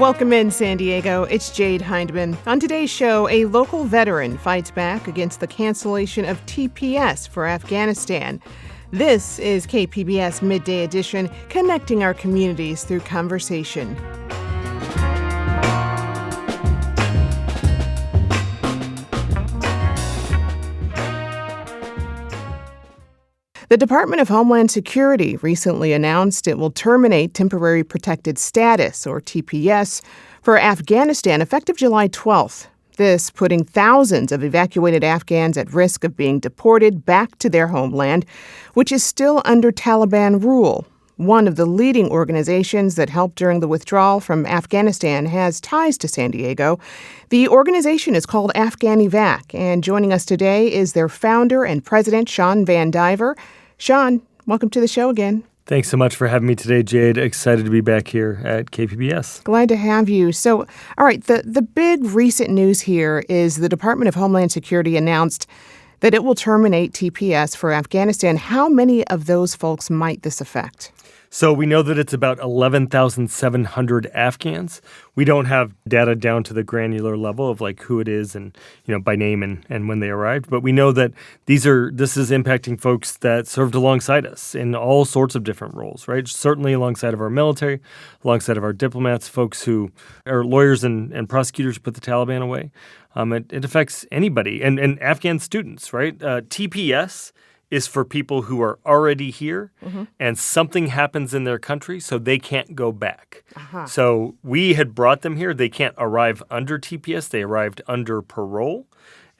Welcome in, San Diego. It's Jade Hindman. On today's show, a local veteran fights back against the cancellation of TPS for Afghanistan. This is KPBS Midday Edition, connecting our communities through conversation. The Department of Homeland Security recently announced it will terminate Temporary Protected Status, or TPS, for Afghanistan effective July 12th. This putting thousands of evacuated Afghans at risk of being deported back to their homeland, which is still under Taliban rule. One of the leading organizations that helped during the withdrawal from Afghanistan has ties to San Diego. The organization is called Afghan Evac, and joining us today is their founder and president, Sean Van Diver. Sean, welcome to the show again. Thanks so much for having me today, Jade. Excited to be back here at KPBS. Glad to have you. So, all right, the big recent news here is the Department of Homeland Security announced that it will terminate TPS for Afghanistan. How many of those folks might this affect? So we know that it's about 11,700 Afghans. We don't have data down to the granular level of like who it is and, by name and when they arrived. But we know that this is impacting folks that served alongside us in all sorts of different roles, right? Certainly alongside of our military, alongside of our diplomats, folks who are lawyers and prosecutors who put the Taliban away. It affects anybody and Afghan students, right? TPS is for people who are already here and something happens in their country so they can't go back. So we had brought them here. They can't arrive under TPS. They arrived under parole.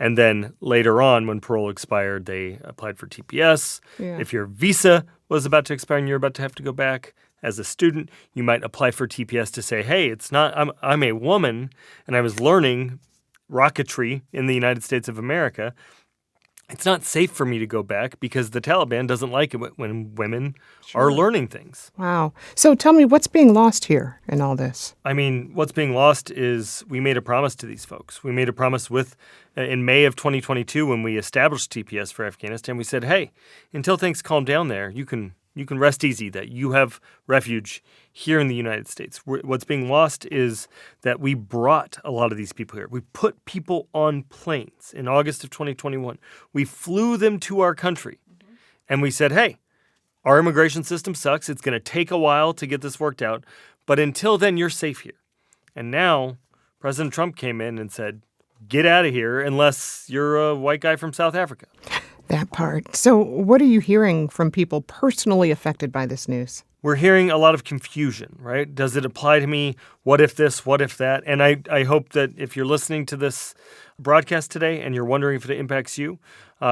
And then later on, when parole expired, they applied for TPS. Yeah. If your visa was about to expire and you're about to have to go back as a student, you might apply for TPS to say, hey, I'm a woman and I was learning rocketry in the United States of America. It's not safe for me to go back because the Taliban doesn't like it when women are learning things. Wow. So tell me, what's being lost here in all this? I mean, what's being lost is we made a promise to these folks. We made a promise in May of 2022 when we established TPS for Afghanistan. We said, hey, until things calm down there, you can rest easy that you have refuge here in the United States. What's being lost is that we brought a lot of these people here. We put people on planes in August of 2021. We flew them to our country, and we said, hey, our immigration system sucks. It's going to take a while to get this worked out, but until then, you're safe here. And now President Trump came in and said, get out of here unless you're a white guy from South Africa. That part. So what are you hearing from people personally affected by this news? We're hearing a lot of confusion, right? Does it apply to me? What if this? What if that? And I hope that if you're listening to this broadcast today and you're wondering if it impacts you,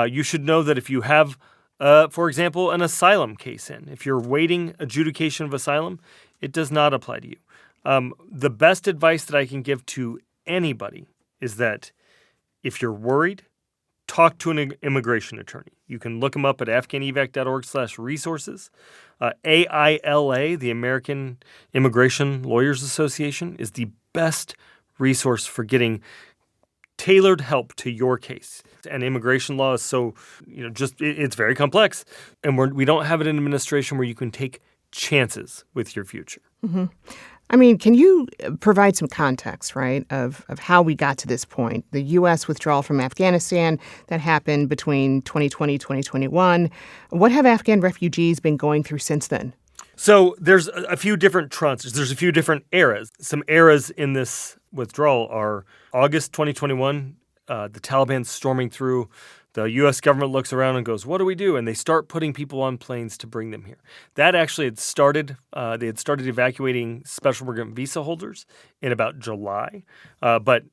you should know that if you have, for example, an asylum case if you're waiting adjudication of asylum, it does not apply to you. The best advice that I can give to anybody is that if you're worried, talk to an immigration attorney. You can look them up at afghanevac.org/resources. AILA, the American Immigration Lawyers Association, is the best resource for getting tailored help to your case. And immigration law is so, it's very complex. And we don't have an administration where you can take chances with your future. Mm-hmm. I mean, can you provide some context, right, of how we got to this point? The U.S. withdrawal from Afghanistan that happened between 2020, 2021. What have Afghan refugees been going through since then? So there's a few different tranches. There's a few different eras. Some eras in this withdrawal are August 2021, the Taliban storming through. The U.S. government looks around and goes, what do we do? And they start putting people on planes to bring them here. That actually had started. They had started evacuating special migrant visa holders in about July. But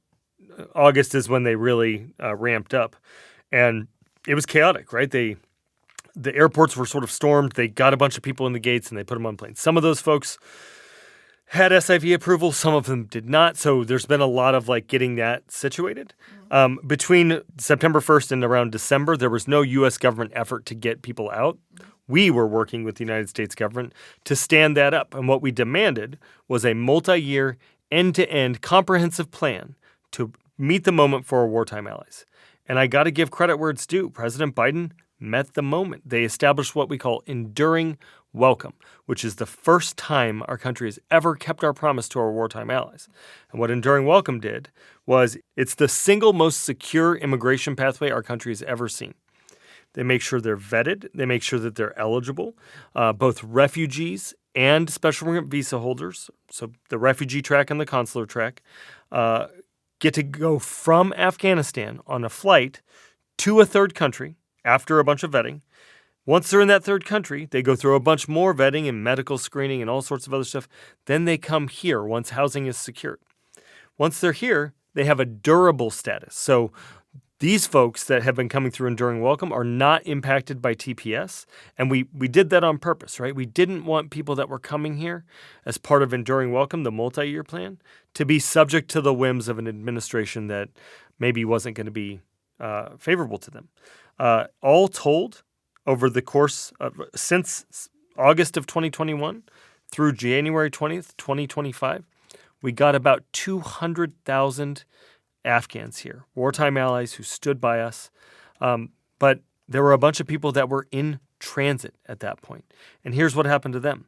August is when they really ramped up. And it was chaotic, right? The airports were sort of stormed. They got a bunch of people in the gates and they put them on planes. Some of those folks had SIV approval. Some of them did not. So there's been a lot of getting that situated. Between September 1st and around December, there was no U.S. government effort to get people out. We were working with the United States government to stand that up. And what we demanded was a multi-year, end-to-end comprehensive plan to meet the moment for our wartime allies. And I got to give credit where it's due. President Biden met the moment. They established what we call enduring welcome, which is the first time our country has ever kept our promise to our wartime allies. And what Enduring Welcome did was it's the single most secure immigration pathway our country has ever seen. They make sure they're vetted. They make sure that they're eligible. Both refugees and special immigrant visa holders, so the refugee track and the consular track, get to go from Afghanistan on a flight to a third country after a bunch of vetting. Once they're in that third country, they go through a bunch more vetting and medical screening and all sorts of other stuff. Then they come here once housing is secured. Once they're here, they have a durable status. So these folks that have been coming through Enduring Welcome are not impacted by TPS. And we did that on purpose, right? We didn't want people that were coming here as part of Enduring Welcome, the multi-year plan, to be subject to the whims of an administration that maybe wasn't going to be favorable to them. All told, over the course of since August of 2021 through January 20th, 2025, we got about 200,000 Afghans here, wartime allies who stood by us. But there were a bunch of people that were in transit at that point. And here's what happened to them.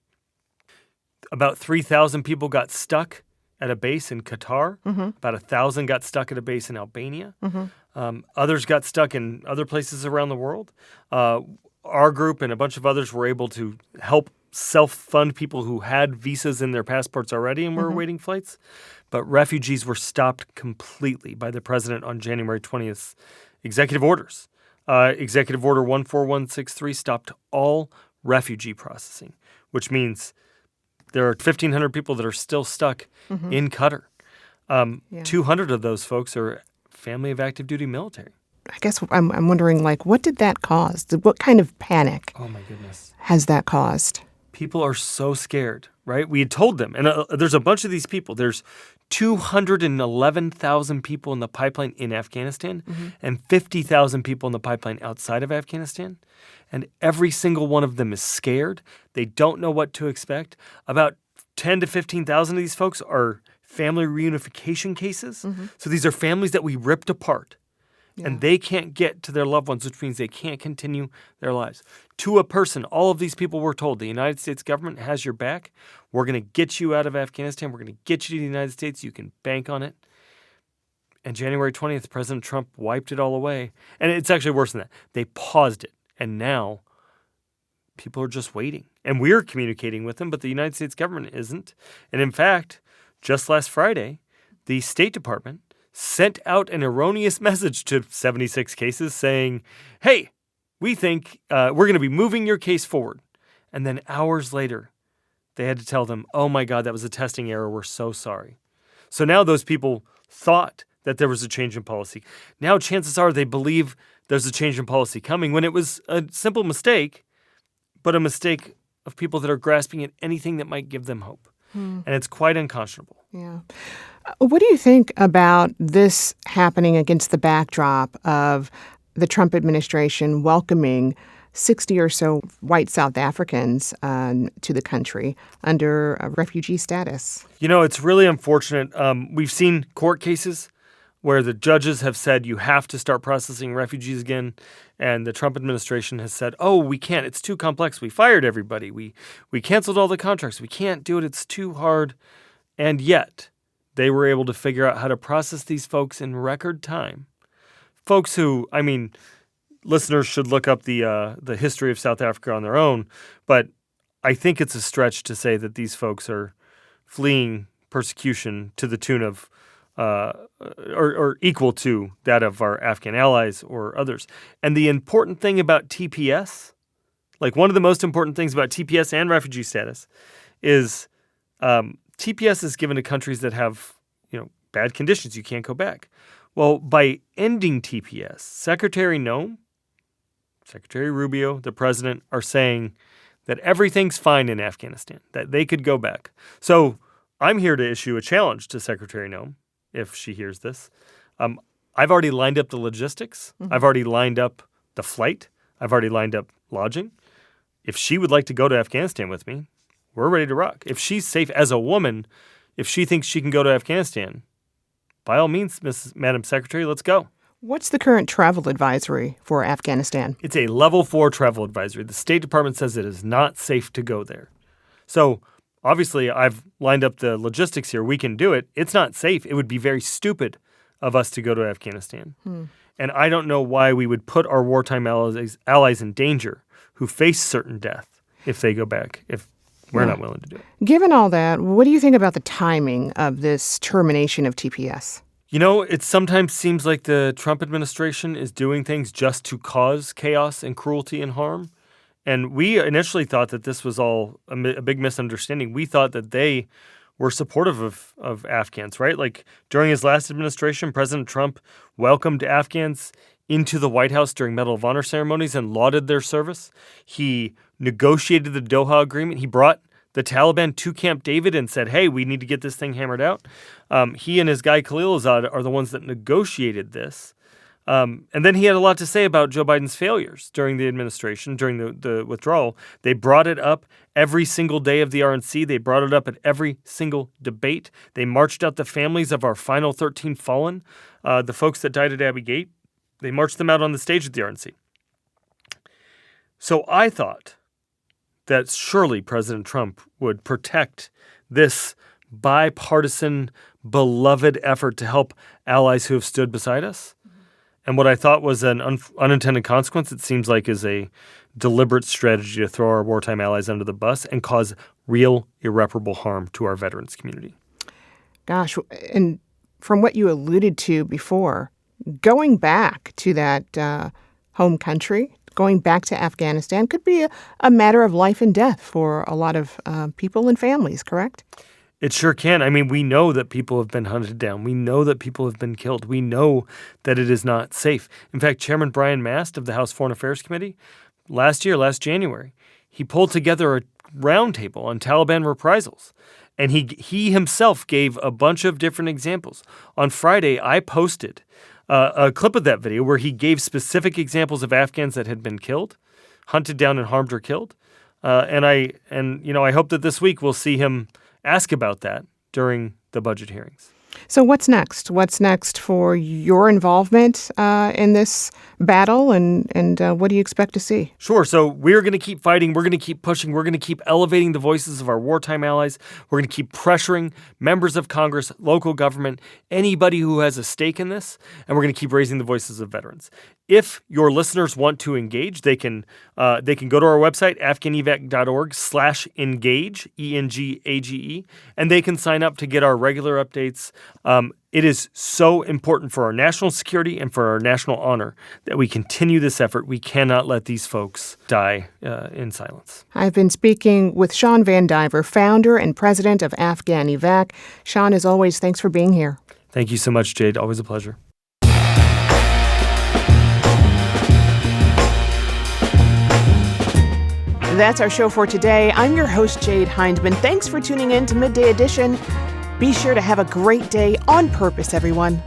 About 3,000 people got stuck at a base in Qatar. Mm-hmm. About 1,000 got stuck at a base in Albania. Mm-hmm. Others got stuck in other places around the world. Our group and a bunch of others were able to help self-fund people who had visas in their passports already and were awaiting flights. But refugees were stopped completely by the president on January 20th. Executive orders. Executive Order 14163 stopped all refugee processing, which means there are 1,500 people that are still stuck in Qatar. 200 of those folks are family of active duty military. I guess I'm wondering, what did that cause? What kind of panic has that caused? People are so scared, right? We had told them, and there's a bunch of these people. There's 211,000 people in the pipeline in Afghanistan and 50,000 people in the pipeline outside of Afghanistan. And every single one of them is scared. They don't know what to expect. About 10 to 15,000 of these folks are family reunification cases. So these are families that we ripped apart. Yeah. And they can't get to their loved ones, which means they can't continue their lives. To a person, all of these people were told, the United States government has your back. We're going to get you out of Afghanistan. We're going to get you to the United States. You can bank on it. And January 20th, President Trump wiped it all away. And it's actually worse than that. They paused it. And now people are just waiting. And we're communicating with them, but the United States government isn't. And in fact, just last Friday, the State Department sent out an erroneous message to 76 cases saying, hey, we think we're going to be moving your case forward. And then hours later, they had to tell them, oh my God, that was a testing error. We're so sorry. So now those people thought that there was a change in policy. Now chances are they believe there's a change in policy coming when it was a simple mistake, but a mistake of people that are grasping at anything that might give them hope. And it's quite unconscionable. Yeah. What do you think about this happening against the backdrop of the Trump administration welcoming 60 or so white South Africans to the country under refugee status? You know, it's really unfortunate. We've seen court cases where the judges have said you have to start processing refugees again, and the Trump administration has said, oh, we can't. It's too complex. We fired everybody. We canceled all the contracts. We can't do it. It's too hard. And yet they were able to figure out how to process these folks in record time. Folks who, listeners should look up the history of South Africa on their own, but I think it's a stretch to say that these folks are fleeing persecution to the tune of or equal to that of our Afghan allies or others. And the important thing about TPS, one of the most important things about TPS and refugee status is TPS is given to countries that have, bad conditions. You can't go back. Well, by ending TPS, Secretary Noem, Secretary Rubio, the president, are saying that everything's fine in Afghanistan, that they could go back. So I'm here to issue a challenge to Secretary Noem, if she hears this. I've already lined up the logistics. I've already lined up the flight. I've already lined up lodging. If she would like to go to Afghanistan with me, we're ready to rock. If she's safe as a woman, if she thinks she can go to Afghanistan, by all means, Madam Secretary, let's go. What's the current travel advisory for Afghanistan? It's a level 4 travel advisory. The State Department says it is not safe to go there. So obviously, I've lined up the logistics here. We can do it. It's not safe. It would be very stupid of us to go to Afghanistan. And I don't know why we would put our wartime allies in danger who face certain death if they go back, if we're not willing to do it. Given all that, what do you think about the timing of this termination of TPS? You know, it sometimes seems like the Trump administration is doing things just to cause chaos and cruelty and harm. And we initially thought that this was all a big misunderstanding. We thought that they were supportive of Afghans, right? Like during his last administration, President Trump welcomed Afghans into the White House during Medal of Honor ceremonies and lauded their service. He negotiated the Doha Agreement. He brought the Taliban to Camp David and said, hey, we need to get this thing hammered out. He and his guy Khalilzad are the ones that negotiated this. And then he had a lot to say about Joe Biden's failures during the administration, during the withdrawal. They brought it up every single day of the RNC. They brought it up at every single debate. They marched out the families of our final 13 fallen, the folks that died at Abbey Gate. They marched them out on the stage at the RNC. So I thought that surely President Trump would protect this bipartisan, beloved effort to help allies who have stood beside us. And what I thought was an unintended consequence, it seems like, is a deliberate strategy to throw our wartime allies under the bus and cause real irreparable harm to our veterans community. Gosh, and from what you alluded to before, going back to that home country, going back to Afghanistan could be a matter of life and death for a lot of people and families, correct? It sure can. I mean, we know that people have been hunted down. We know that people have been killed. We know that it is not safe. In fact, Chairman Brian Mast of the House Foreign Affairs Committee, last January, he pulled together a roundtable on Taliban reprisals. And he himself gave a bunch of different examples. On Friday, I posted a clip of that video where he gave specific examples of Afghans that had been killed, hunted down and harmed or killed. And I hope that this week we'll see him ask about that during the budget hearings. So what's next? What's next for your involvement in this battle, and what do you expect to see? Sure. So we're going to keep fighting. We're going to keep pushing. We're going to keep elevating the voices of our wartime allies. We're going to keep pressuring members of Congress, local government, anybody who has a stake in this, and we're going to keep raising the voices of veterans. If your listeners want to engage, they can go to our website, afghanevac.org/engage, ENGAGE, and they can sign up to get our regular updates. It is so important for our national security and for our national honor that we continue this effort. We cannot let these folks die in silence. I've been speaking with Sean Van Diver, founder and president of Afghan Evac. Sean, as always, thanks for being here. Thank you so much, Jade. Always a pleasure. That's our show for today. I'm your host, Jade Hindman. Thanks for tuning in to Midday Edition. Be sure to have a great day on purpose, everyone.